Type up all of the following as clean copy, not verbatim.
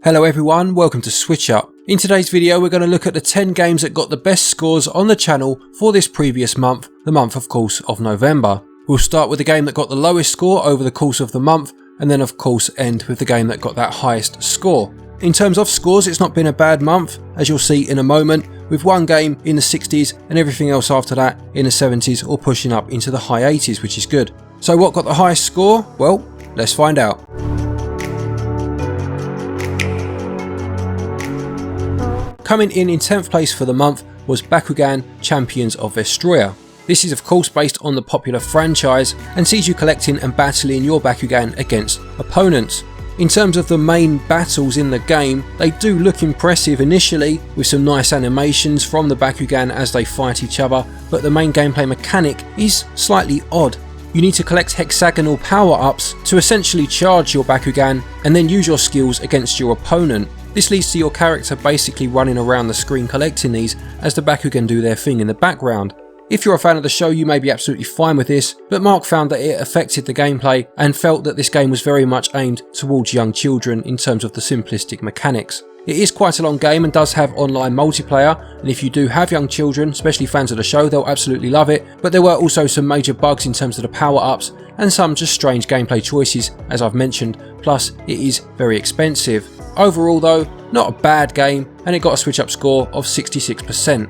Hello everyone, welcome to SwitchUp. In today's video we're going to look at the 10 games that got the best scores on the channel for this previous month, the month of course of November. We'll start with the game that got the lowest score over the course of the month, and then of course end with the game that got that highest score. In terms of scores, it's not been a bad month, as you'll see in a moment, with one game in the 60s and everything else after that in the 70s or pushing up into the high 80s, which is good. So what got the highest score? Well, let's find out. Coming in 10th place for the month was Bakugan Champions of Vestroia. This is of course based on the popular franchise and sees you collecting and battling your Bakugan against opponents. In terms of the main battles in the game, they do look impressive initially with some nice animations from the Bakugan as they fight each other, but the main gameplay mechanic is slightly odd. You need to collect hexagonal power-ups to essentially charge your Bakugan and then use your skills against your opponent. This leads to your character basically running around the screen collecting these as the Bakugan do their thing in the background. If you're a fan of the show, you may be absolutely fine with this, but Mark found that it affected the gameplay and felt that this game was very much aimed towards young children in terms of the simplistic mechanics. It is quite a long game and does have online multiplayer, and if you do have young children, especially fans of the show, they'll absolutely love it, but there were also some major bugs in terms of the power-ups and some just strange gameplay choices, as I've mentioned, plus it is very expensive. Overall though, not a bad game, and it got a SwitchUp score of 66%.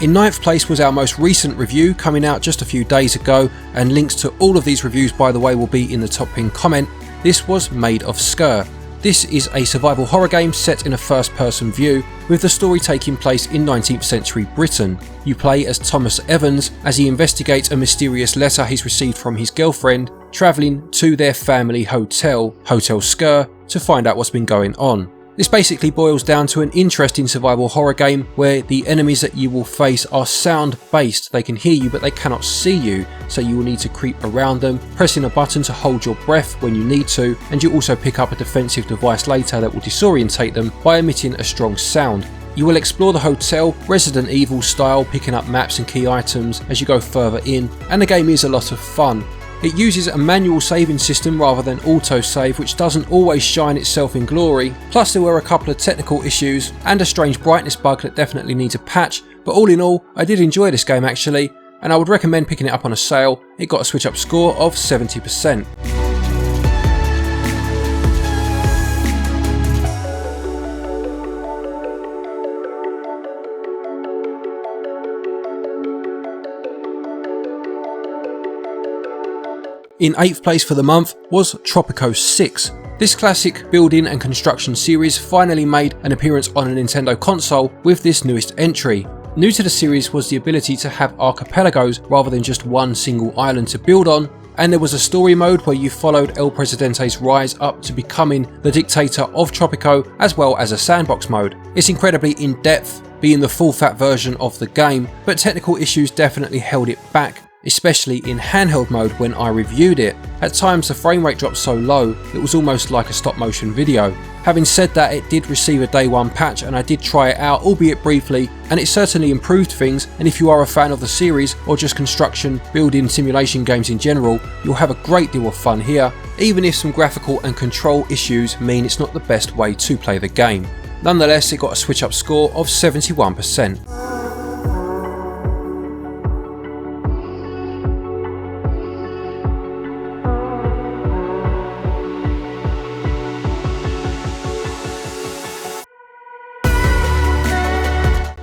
In 9th place was our most recent review, coming out just a few days ago, and links to all of these reviews by the way will be in the top pinned comment. This was Maid of Sker. This is a survival horror game set in a first person view, with the story taking place in 19th century Britain. You play as Thomas Evans as he investigates a mysterious letter he's received from his girlfriend, travelling to their family hotel, Hotel Sker, to find out what's been going on. This basically boils down to an interesting survival horror game where the enemies that you will face are sound based. They can hear you but they cannot see you, so you will need to creep around them, pressing a button to hold your breath when you need to, and you also pick up a defensive device later that will disorientate them by emitting a strong sound. You will explore the hotel Resident Evil style, picking up maps and key items as you go further in, and the game is a lot of fun. It uses a manual saving system rather than autosave, which doesn't always shine itself in glory, plus there were a couple of technical issues and a strange brightness bug that definitely needs a patch, but all in all I did enjoy this game actually, and I would recommend picking it up on a sale. It got a SwitchUp score of 70%. In 8th place for the month was Tropico 6. This classic building and construction series finally made an appearance on a Nintendo console with this newest entry. New to the series was the ability to have archipelagos rather than just one single island to build on, and there was a story mode where you followed El Presidente's rise up to becoming the dictator of Tropico, as well as a sandbox mode. It's incredibly in-depth, being the full-fat version of the game, but technical issues definitely held it back, especially in handheld mode when I reviewed it. At times the frame rate dropped so low, it was almost like a stop motion video. Having said that, it did receive a day one patch and I did try it out, albeit briefly, and it certainly improved things, and if you are a fan of the series or just construction, building simulation games in general, you'll have a great deal of fun here, even if some graphical and control issues mean it's not the best way to play the game. Nonetheless, it got a SwitchUp score of 71%.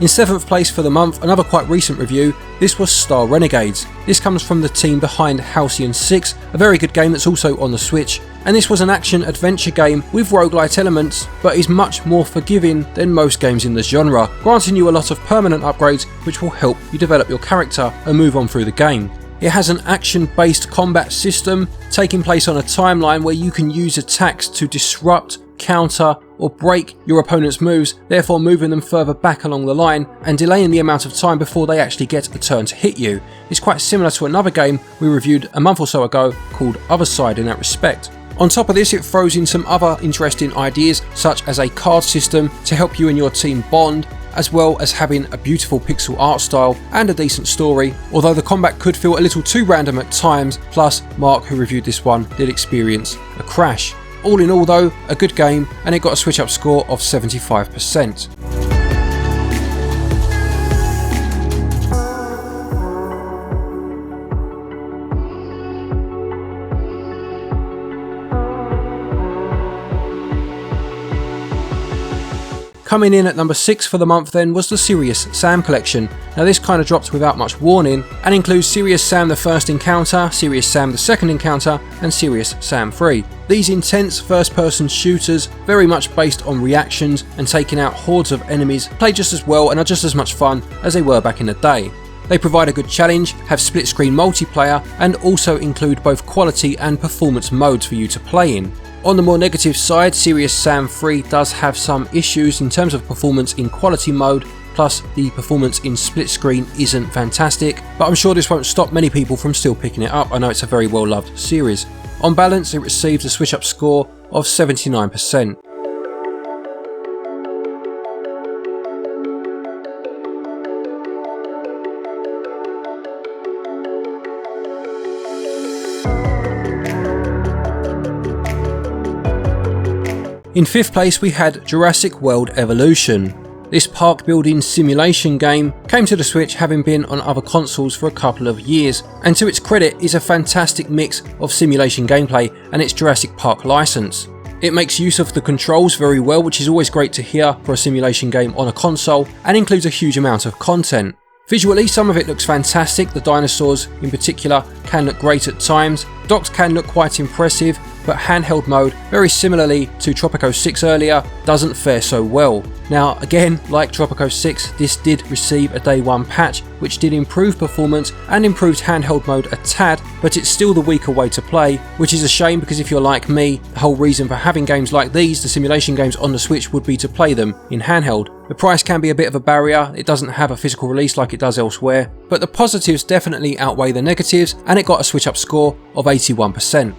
In 7th place for the month, another quite recent review, this was Star Renegades. This comes from the team behind Halcyon 6, a very good game that's also on the Switch, and this was an action-adventure game with roguelite elements, but is much more forgiving than most games in the genre, granting you a lot of permanent upgrades which will help you develop your character and move on through the game. It has an action-based combat system taking place on a timeline where you can use attacks to disrupt, counter or break your opponent's moves, therefore moving them further back along the line and delaying the amount of time before they actually get a turn to hit you. It's quite similar to another game we reviewed a month or so ago called Other Side in that respect. On top of this, it throws in some other interesting ideas, such as a card system to help you and your team bond, as well as having a beautiful pixel art style and a decent story, although the combat could feel a little too random at times, plus Mark, who reviewed this one, did experience a crash. All in all though, a good game, and it got a SwitchUp score of 75%. Coming in at number 6 for the month then was the Serious Sam collection. Now this kind of dropped without much warning and includes Serious Sam the First Encounter, Serious Sam the Second Encounter and Serious Sam 3. These intense first person shooters, very much based on reactions and taking out hordes of enemies, play just as well and are just as much fun as they were back in the day. They provide a good challenge, have split screen multiplayer and also include both quality and performance modes for you to play in. On the more negative side, Serious Sam 3 does have some issues in terms of performance in quality mode, plus the performance in split screen isn't fantastic, but I'm sure this won't stop many people from still picking it up. I know it's a very well loved series. On balance, it received a SwitchUp score of 79%. In 5th place we had Jurassic World Evolution. This park building simulation game came to the Switch having been on other consoles for a couple of years, and to its credit is a fantastic mix of simulation gameplay and its Jurassic Park license. It makes use of the controls very well, which is always great to hear for a simulation game on a console, and includes a huge amount of content. Visually, some of it looks fantastic. The dinosaurs in particular can look great at times. Docks can look quite impressive, but handheld mode, very similarly to Tropico 6 earlier, doesn't fare so well. Now again, like Tropico 6, this did receive a day 1 patch which did improve performance and improved handheld mode a tad, but it's still the weaker way to play, which is a shame because if you're like me, the whole reason for having games like these, the simulation games on the Switch, would be to play them in handheld. The price can be a bit of a barrier, it doesn't have a physical release like it does elsewhere, but the positives definitely outweigh the negatives and it got a SwitchUp score of 81%.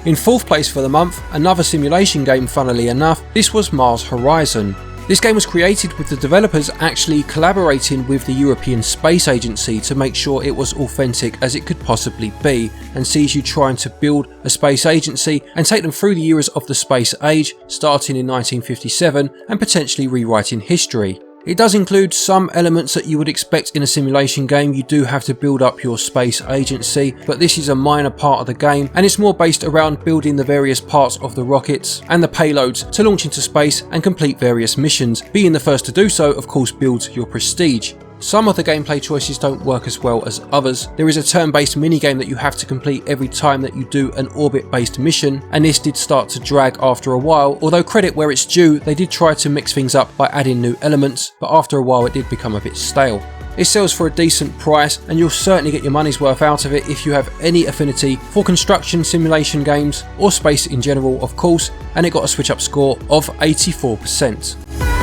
In 4th place for the month, another simulation game funnily enough, this was Mars Horizon. This game was created with the developers actually collaborating with the European Space Agency to make sure it was authentic as it could possibly be, and sees you trying to build a space agency and take them through the eras of the space age, starting in 1957 and potentially rewriting history. It does include some elements that you would expect in a simulation game. You do have to build up your space agency, but this is a minor part of the game and it's more based around building the various parts of the rockets and the payloads to launch into space and complete various missions. Being the first to do so of course builds your prestige. Some of the gameplay choices don't work as well as others. There is a turn-based minigame that you have to complete every time that you do an orbit-based mission, and this did start to drag after a while, although credit where it's due, they did try to mix things up by adding new elements, but after a while it did become a bit stale. It sells for a decent price and you'll certainly get your money's worth out of it if you have any affinity for construction simulation games, or space in general of course, and it got a SwitchUp score of 84%.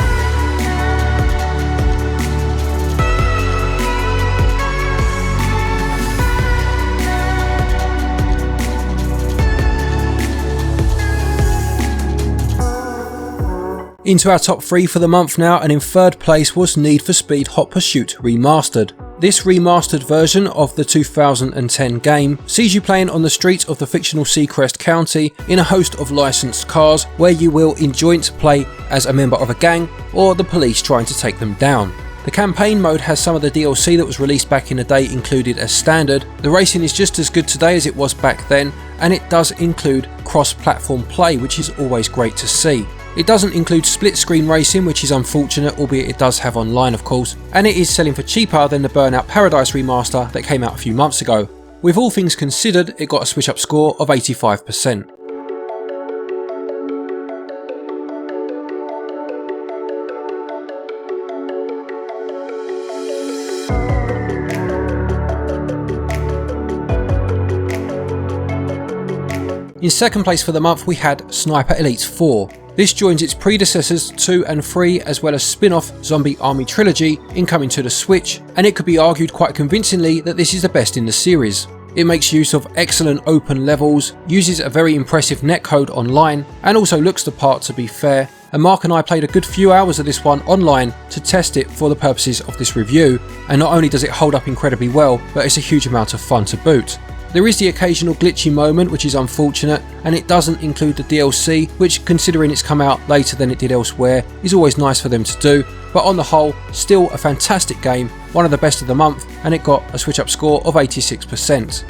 Into our top 3 for the month now, and in 3rd place was Need for Speed Hot Pursuit Remastered. This remastered version of the 2010 game sees you playing on the streets of the fictional Seacrest County in a host of licensed cars where you will in joint play as a member of a gang or the police trying to take them down. The campaign mode has some of the DLC that was released back in the day included as standard. The racing is just as good today as it was back then, and it does include cross-platform play, which is always great to see. It doesn't include split screen racing, which is unfortunate, albeit it does have online of course, and it is selling for cheaper than the Burnout Paradise remaster that came out a few months ago. With all things considered, it got a SwitchUp score of 85%. In second place for the month we had Sniper Elite 4. This joins its predecessors 2 and 3 as well as spin-off Zombie Army Trilogy in coming to the Switch, and it could be argued quite convincingly that this is the best in the series. It makes use of excellent open levels, uses a very impressive netcode online, and also looks the part to be fair, and Mark and I played a good few hours of this one online to test it for the purposes of this review, and not only does it hold up incredibly well, but it's a huge amount of fun to boot. There is the occasional glitchy moment which is unfortunate, and it doesn't include the DLC, which considering it's come out later than it did elsewhere is always nice for them to do, but on the whole still a fantastic game, one of the best of the month, and it got a SwitchUp score of 86%.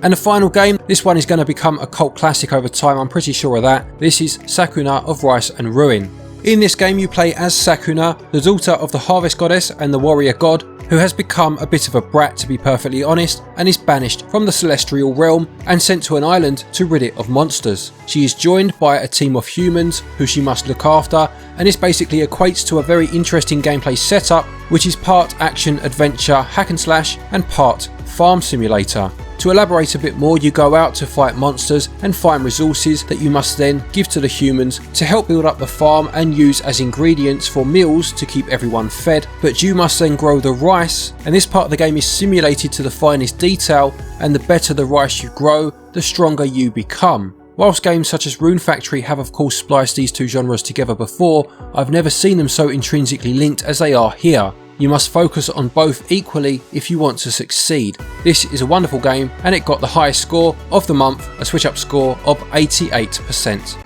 And the final game, this one is going to become a cult classic over time, I'm pretty sure of that. This is Sakuna of Rice and Ruin. In this game you play as Sakuna, the daughter of the harvest goddess and the warrior god, who has become a bit of a brat to be perfectly honest, and is banished from the celestial realm and sent to an island to rid it of monsters. She is joined by a team of humans who she must look after, and this basically equates to a very interesting gameplay setup, which is part action adventure hack and slash and part farm simulator. To elaborate a bit more, you go out to fight monsters and find resources that you must then give to the humans to help build up the farm and use as ingredients for meals to keep everyone fed, but you must then grow the rice, and this part of the game is simulated to the finest detail, and the better the rice you grow, the stronger you become. Whilst games such as Rune Factory have of course spliced these two genres together before, I've never seen them so intrinsically linked as they are here. You must focus on both equally if you want to succeed. This is a wonderful game, and it got the highest score of the month, a SwitchUp score of 88%.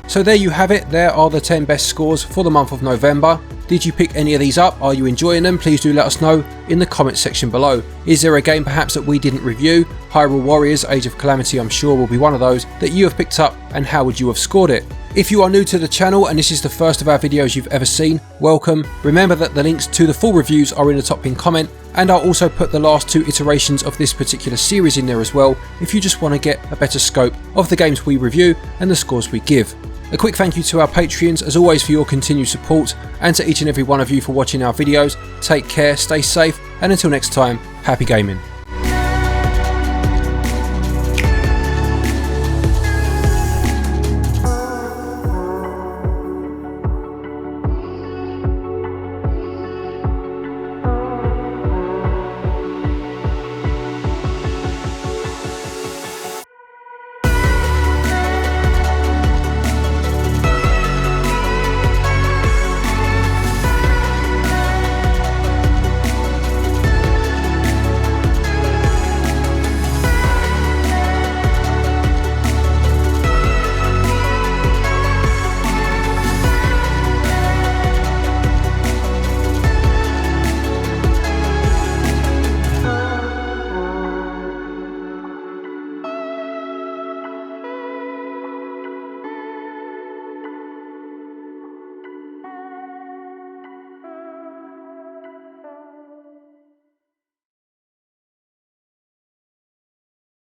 So there you have it, there are the 10 best scores for the month of November. Did you pick any of these up? Are you enjoying them? Please do let us know in the comments section below. Is there a game perhaps that we didn't review? Hyrule Warriors Age of Calamity I'm sure will be one of those that you have picked up, and how would you have scored it? If you are new to the channel and this is the first of our videos you've ever seen, welcome. Remember that the links to the full reviews are in the top pinned comment, and I'll also put the last 2 iterations of this particular series in there as well if you just want to get a better scope of the games we review and the scores we give. A quick thank you to our Patreons as always for your continued support, and to each and every one of you for watching our videos. Take care, stay safe, and until next time, happy gaming.